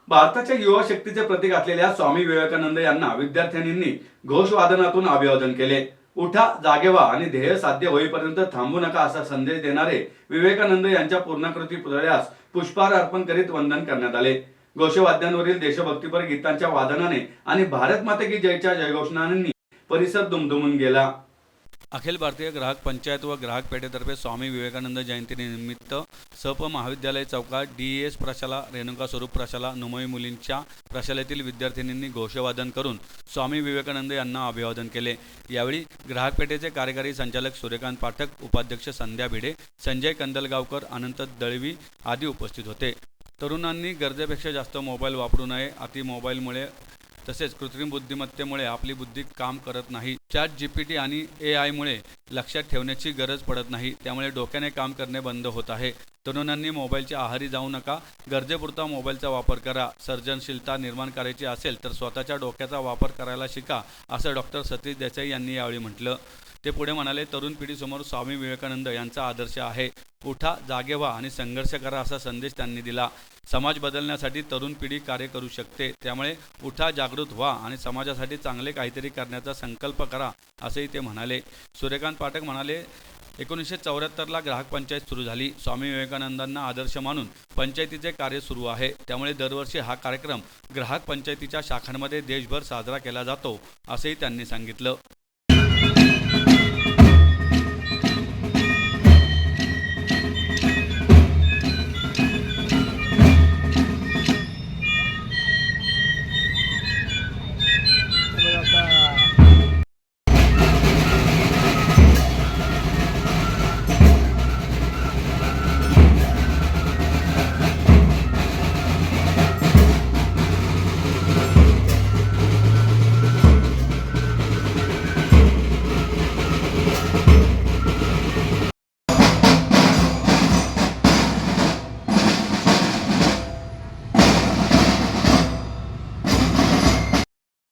भारताच्या युवा शक्तीचे प्रतीक असलेल्या स्वामी विवेकानंद यांना विद्यार्थ्यांनी घोषवादनातून अभिवादन केले. उठा, जागे व्हा आणि ध्येय साध्य होईपर्यंत थांबू नका असा संदेश देणारे विवेकानंद यांच्या पूर्णाकृती पुतळ्यास पुष्पहार अर्पण करीत वंदन करण्यात आले. घोषवाद्यांवरील देशभक्तीपर गीतांच्या वादनाने आणि भारत माता की जयच्या जयघोषणांनी परिसर दुमदुमून गेला. अखिल भारतीय ग्राहक पंचायत व ग्राहक पेठेतर्फे स्वामी विवेकानंद जयंतीनिमित्त सप महाविद्यालय चौकात DES प्रशाला, रेणुका स्वरूप प्रशाला, नुमई मुलींच्या प्रशालेतील विद्यार्थिनींनी घोषवादन करून स्वामी विवेकानंद यांना अभिवादन केले. यावेळी ग्राहक पेठेचे कार्यकारी संचालक सूर्यकांत पाठक, उपाध्यक्ष संध्या भिडे, संजय कंदलगावकर, अनंत दळवी आदी उपस्थित होते. तरुणांनी गरजेपेक्षा जास्त मोबाईल वापरू नये. अति मोबाईलमुळे तसेच कृत्रिम बुद्धिमत्तेमुळे आपली बुद्धी काम करत नाही. ChatGPT आणि AI मुळे लक्षात ठेवण्याची गरज पडत नाही. त्यामुळे डोक्याने काम करणे बंद होत आहे. तरुणांनी मोबाईलच्या आहारी जाऊ नका. गरजेपुरता मोबाईलचा वापर करा. सर्जनशीलता निर्माण करायची असेल तर स्वतःच्या डोक्याचा वापर करायला शिका, असं डॉक्टर सतीश देसाई यांनी यावेळी म्हटलं. ते पुढे म्हणाले, तरुण पिढीसमोर स्वामी विवेकानंद यांचा आदर्श आहे. उठा, जागे व्हा आणि संघर्ष करा असा संदेश त्यांनी दिला. समाज बदलण्यासाठी तरुण पिढी कार्य करू शकते. त्यामुळे उठा, जागृत व्हा आणि समाजासाठी चांगले काहीतरी करण्याचा संकल्प करा, असंही ते म्हणाले. सूर्यकांत पाठक म्हणाले, 1974ला ग्राहक पंचायत सुरू झाली. स्वामी विवेकानंदांना आदर्श मानून पंचायतीचे कार्य सुरू आहे. त्यामुळे दरवर्षी हा कार्यक्रम ग्राहक पंचायतीच्या शाखांमध्ये देशभर साजरा केला जातो, असंही त्यांनी सांगितलं.